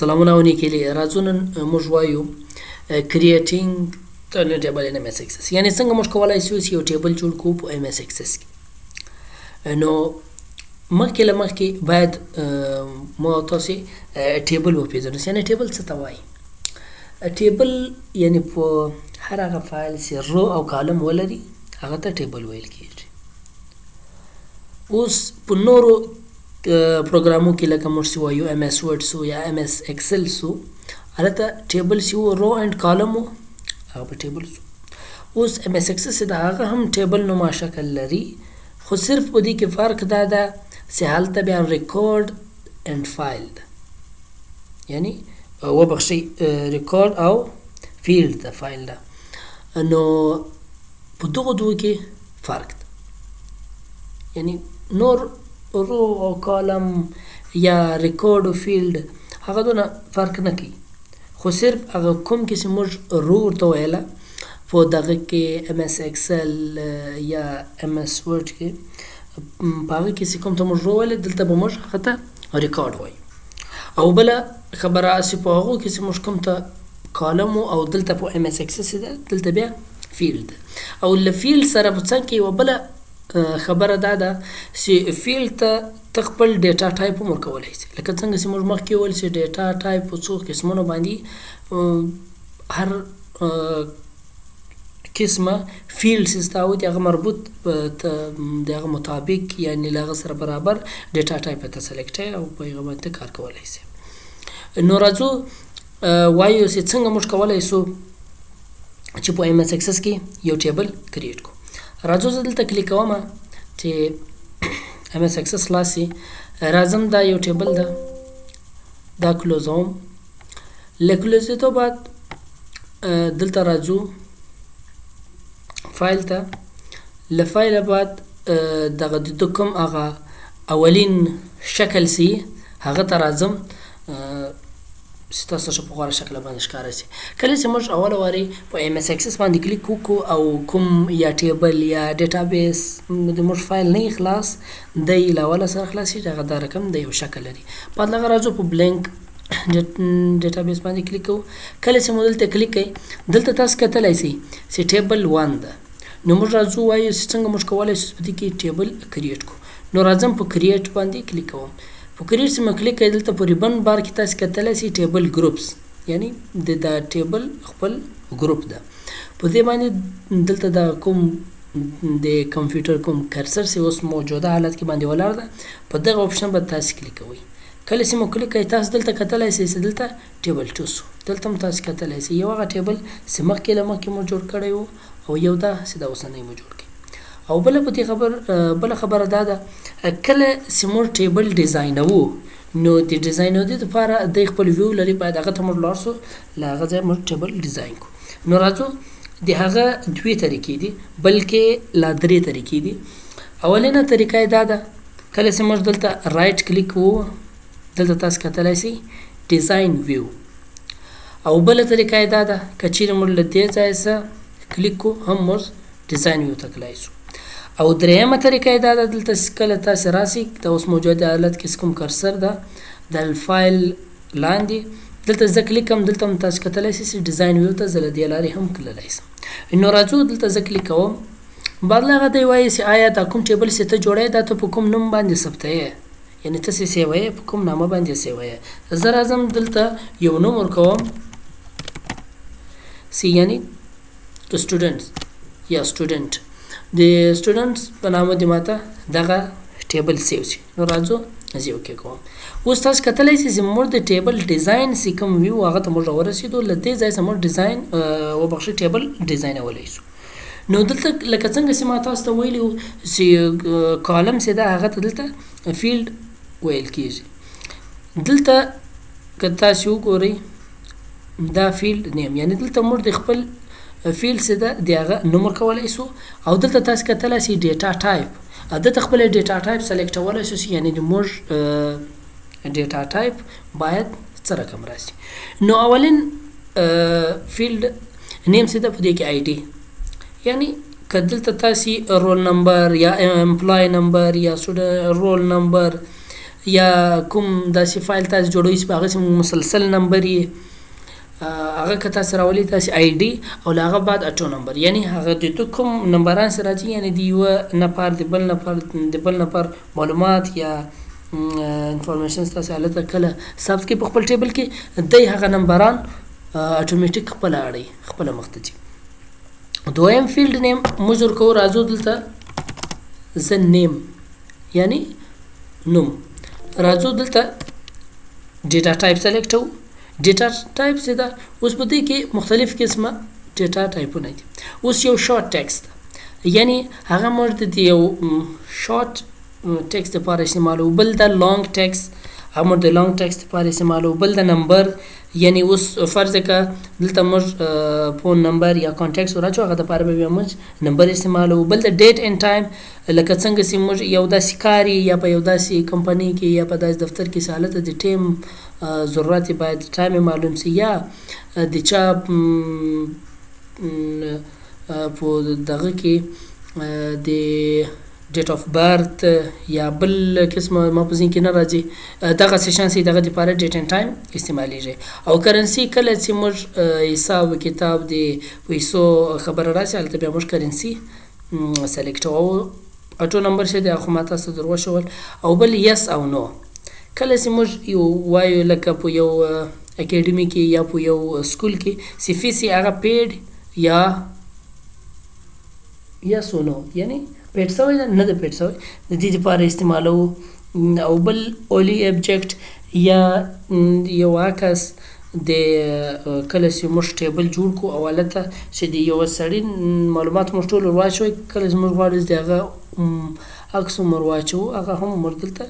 سلامونه او نیکې لري. راځو نن موږ وایو creating a table in MS Access. یعنی څنګه موږ کولای شو یو ټیبل جوړ کړو په MS Access کې. نو مخکې له مخکې باید ما تاسو ټیبل وپېژنو. یعنی ټیبل څه ته وایي؟ ټیبل یعنی په هر هغه فایل چې رو او کالم ولري هغه ته ټیبل ویل کېږي. اوس په نورو پروګرامو کې لکه موږ چې وایو MS Word سو یا MS Excel سو هلته ټیبل چې و رو اینډ کالم و هغه په ټیبل سو. اوس MS Access د هغه هم ټیبل نما شکل لري خو صرف په دې کې فرق دا ده چې هلته بیا ریکارډ اینډ فایل ده، یعنی وبخښئ ریکارډ او فیلډ ده، فایل ده. نو په دغو دوو کې فرق ده. یعنی نور رو او کالم یا ریکارډ او فیلډ هغه دونه فرق نه کوي، خو صرف هغه کوم کې چې موږ رو ورته ویله په دغه کې MS Excel یا MS Word کې په هغه کې چې کوم ته موږ رو ویله دلته به موږ هغه ته ریکارډ وایو. او بله خبره چې په هغو کې چې موږ کوم ته کالم او دلته په MS Access ده دلته بیا فیلډ ده. او له فیلډ سره په څنګ کې یوه بله خبره دا ده چې فیلډ ته خپل ډیټا ټایپ هم ورکولی شي. لکه څنګه چې موږ مخکې وویل چې ډیټا ټایپ په څو قسمونو باندې هر قسمه فیلډ چې ستا وي د هغه مربوط د هغه مطابق یعنې له هغه سره برابر ډیټا ټایپ ته سلیکټ او په هغه باندې کار کولی شي. نو راځو وایو چې څنګه موږ کولی شو چې په MS Access کې یو ټیبل کریټ کړو. راځو زه دلته کلیک کوم چې MS Access خلاص شي. راځم دا یو ټیبل ده، دا کلوزوم. له کلوزېدو بعد دلته راځو فایل ته. له فایله بعد دغه د کوم هغه اولین شکل سي هغه ته راځم چې تاسو ښه په غوره شکله باندې ښکاره شي. کله چې موږ اوله وارې په MS Access باندې کلیک وکړو او کوم یا ټیبل یا ډیټابیس د موږ فایل نه خلاص دی له اوله سره خلاصېږي، هغه دا رقم د یو شکل لري. بعد له هغه راځو په بلینک ډیټابیس باندې کلیک کوو. کله چې مو دلته کلیک کوئ دلته تاسو کتلی شئ چې ټیبل 1 ده. نو موږ راځو وایو چې څنګه موږ کولی شو په دې کې ټیبل کریټ کړو. نو راځم په کریټ باندې کلیک کوم. په کریټ چې مو کلیک کوئ دلته په ریبن بار کې تاسو کتلی شئ ټیبل ګروپس، یعنی د ټیبل خپل ګروپ ده. په دې باندې دلته د کوم د کمپیوټر کوم کرسر چې اوس موجوده حالت کې باندې ولاړ ده په دغه اپشن به تاسو کلیک کوئ. کله چې مو کلیک کوئ تاسو دلته کتلی شئ چې دلته ټیبل 2 سو. دلته هم تاسو کتلی شئ یو هغه ټیبل چې مخکې له مخکې مو جوړ کړی و او یو دا چې دا اوسنی مو جوړ کړي. او بله په دې بله خبره دا ده کله چې موږ ټیبل ډیزاینوو نو د ډیزاینولو دپاره د خپل ویو لري باید هغه ته موږ لاړ شو، له هغه ځایه موږ ټیبل ډیزاین کړو. نو راځو د هغه دوې طریقې دي بلکې لا درې طریقې دي. اولینه طریقه یې دا ده کله چې موږ دلته رایټ کلیک وو دلته تاسو کتلی شئ ډیزاین ویو. او بله طریقه یې دا ده که چیرې موږ له دې ځایه څخه کلیک کړو هم موږ ډیزاین ویو ته تللی شو. او درېیمه طریقه یې دا ده دلته کله تاسې راسئ د اوس موجود حالت کې کوم کرسر ده د فایل لاندې دلته زه کلیک کوم دلته هم تاسو کتلی شئ چې ډیزاین ویو ته زه له دې لارې هم تللی شم. نو راځو دلته زه کلیک کوم. بعد له هغه دی وایي چې آیا دا کوم ټیبل چې ته جوړوې دا ته په کوم نوم باندې ثبتوې، یعنې ته چې سیوه په کوم نامه باندې سیوه. زه راځم دلته یو نوم ورکوم چې یعنې سټوډنټ یا سټوډنټ د سټوډنټس په نامه دې ماته دغه ټیبل سیو شي. نو راځو زه یو کې کوم. اوس تاسو کتلی شئ چې موږ د ټیبل ډیزاین چې کوم ویو هغه ته موږ راورسېدو. له دې ځای څخه موږ ډیزاین وبخښئ ټیبل ډیزاینولی شو. نو دلته لکه څنګه چې ما تاسو ته ویلي وو چې کالم چې ده هغه ته دلته فیلډ ویل کېږي. دلته که تاسو وګورئ دا فیلډ نیم، یعنې دلته موږ د خپل فیلډ چې ده د هغه نوم ورکولی شو. او دلته تاسو کتلی شئ ډیټا ټایپ، دلته خپل ډیټا ټایپ سلیکټولی شو چې یعنې موږ ډیټا ټایپ باید څه رقم راشي. نو اولین فیلډ نیم چې ده په دې کې آی ډي، یعنی که دلته تاسې رول نمبر یا امپلای نمبر یا رول نمبر یا کوم داسې فایل تاسو جوړوي چې په هغه مسلسل نمبر یې هغه که تاسو راولي تاسو آی ډي او له هغه بعد اټو نمبر یعنی هغه د کوم نمبران سره راځي یعنی د یو نفر د بل نفر معلومات یا انفارمیشن تاسو هلته کله ثبت کې په خپل ټیبل کې دی هغه نمبران اتوماتیک خپل اړي خپل مخته دي. دویم فیلډ نیم موږ ورکو راځو دلته ز نیم یعنی نوم راځو دلته ډیټا ټایپ سلیکټ وو. ډیټا ټایپ څه ده؟ اوس په دې کې مختلف قسمه ډیټا ټایپونه دي. اوس یو شارټ ټیکسټ یعنی هغه موږ د یو شارټ ټیکسټ لپاره استعمالو، بل د لانګ ټیکسټ هغه موږ د لانګ ټیکسټ لپاره استعمالو، بل د نمبر یعنی اوس فرض کړه دلته موږ فون نمبر یا کانټیکټ ورچو هغه د لپاره به موږ نمبر استعمالو، بل د ډیټ اینڈ ټایم لکه څنګه چې موږ یو داسې کاري یا په یو داسې کمپنۍ کې یا په داسې دفتر کې حالت د ټیم ضرورت باید ټایم معلوم سي یا د چا په دغه کې د ډیټ اف برث یا بل قسمه ما په ذهن کې نه راځي دغه سیشن سي دغه لپاره ډیټ اینډ ټایم استعمالیږي. او کرنسي کله چې موږ حساب کتاب د پیسو خبره راسي هلته بیا موږ کرنسي سلیکټ او اټو نمبر شه د خو ماته څه درو شول او بل یس او نو. کله چې موږ یو وایو لکه په یو اکیډمي کې یا په یو سکول کې سی فیس هغه پیډ یا یس او نو یعنی پیډ سوی نه د پیډ سوی د دې لپاره استعمالو. او بل اولی ابجیکټ یا یو عکس د کله چې موږ ټیبل جوړ کو او هلته چې د یو سړي معلومات موږ ټول ورواچوي کله چې موږ غواړو د هغه عکس موږ واچو هغه هم موږ دلته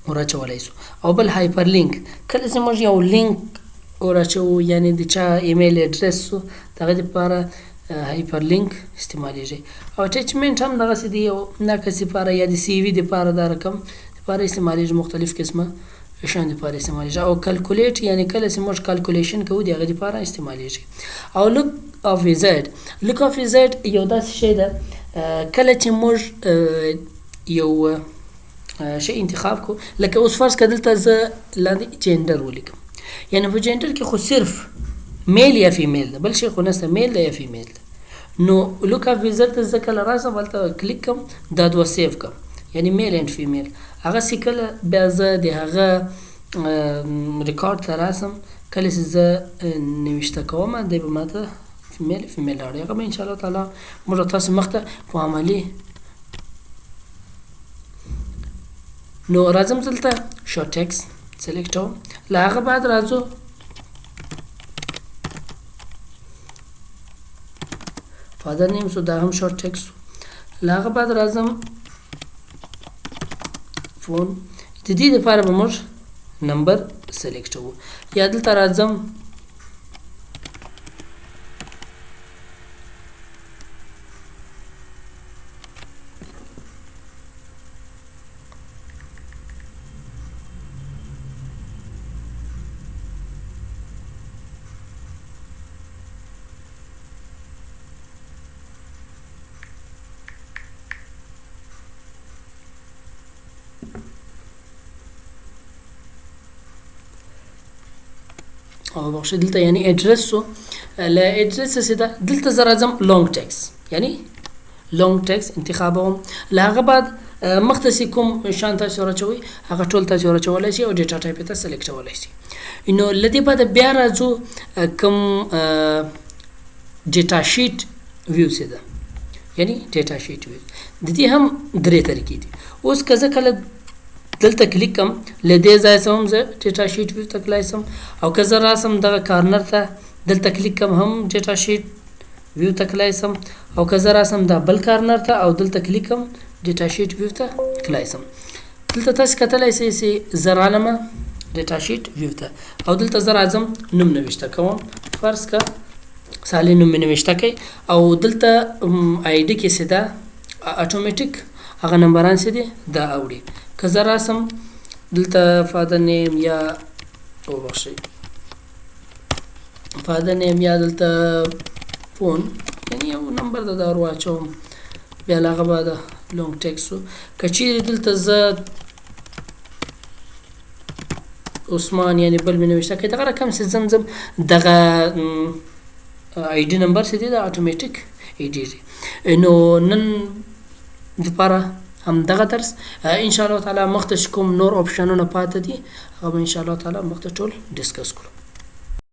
ورچولی سو. او بل هایپر لینک کله چې موږ یو لینک ورچو یعنی د چا ایمیل اډرس دغه لپاره هایپر لینک استعمالیږي. او اټیچمنټ هم دغسې د یو نقص لپاره یا د سی وي لپاره دا رقم لپاره استعمالیږي، مختلف قسمه شان لپاره استعمالیږي. او کلکولیټ یعنی کله چې موږ کلکولیشن کوو د هغه لپاره استعمالیږي. او لوک اف ویزټ لوک اف ویزټ یو داسې شی ده کله چې موږ یو شی انتخاب کو لکه اوس فرض کړه دلته زه لاندې جینډر ولیکم یعنی په جینډر کې خو صرف میل یا فیمیل ده بل شي خو نشته میل ده یا فیمیل ده. نو لوک اف ویزټ ته زه کله راسم هلته کلیک کوم دا دوه سیف کوم یعنی میل اینډ فیمیل هغه چې کله بیا زه د هغه ریکارډ ته راسم کله چې زه نوشته کوم دی به ماته فیمیل راوړي هغه به انشاءالله تعالی موږ تاسو مخته په عملي. نو راځم دلته شارټ ټیکسټ سلیکټ کوم له هغه بعد راځو فادر نیم سو دا هم شارټ ټیکسټ له هغه بعد راځم فون د دې لپاره به موږ نمبر سلیکټ کوو یا دلته راځم او بخښه دلته یعنی اډرس سو له اډرس څخه ده دلته زه راځم لونګ ټیکس یعنی لونګ ټیکس انتخابوم له هغه بعد مختصي کوم شان تاسو راچوي هغه ټول تاسو راچولای شي او ډیټا ټایپ ته سلیکټ کولای شي. نو لدی بعد بیا راځو کوم ډیټا شیټ ویو څه ده یعنی ډیټا شیټ ویو د دې هم درې طریقې دي. اوس کله کله دلته کلیک کوم لدې ځای سم زه ډیټا شیټ ویو ته کلای سم او که زه راسم دغه کارنر ته دلته کلیک کوم هم ډیټا شیټ ویو ته کلای سم او که زه راسم دا بل کارنر ته او دلته کلیک کوم ډیټا شیټ ویو ته کلای سم. دلته تاسو کتلای شئ چې زه رانمه ډیټا شیټ ویو ته او دلته زه راځم نوم نوشته کوم فرض که سالي نوم نوشته کوي او دلته آی ډي کې څه ده اتوماتیک هغه نمبران څه دي دا اوړي. که زه راسم دلته فادر نیم یا وبخښئ فادر نیم یا دلته فون یعنی یو نمبر د ور واچوم بیا له هغه بعد لونګ ټیکسټ کچیر دلته ز عثمان یعنی بل مې نوښته کې دغه رقم چې زمزم دغه آی ډي نمبر چې دی دا اتوماتیک ایډیټ نو نن لپاره هم دغه درس ان شاء الله تعالی مخته کوم نور اپشنونه پاتې دي هغه ان شاء الله تعالی مخته ټول ډیسکس کړو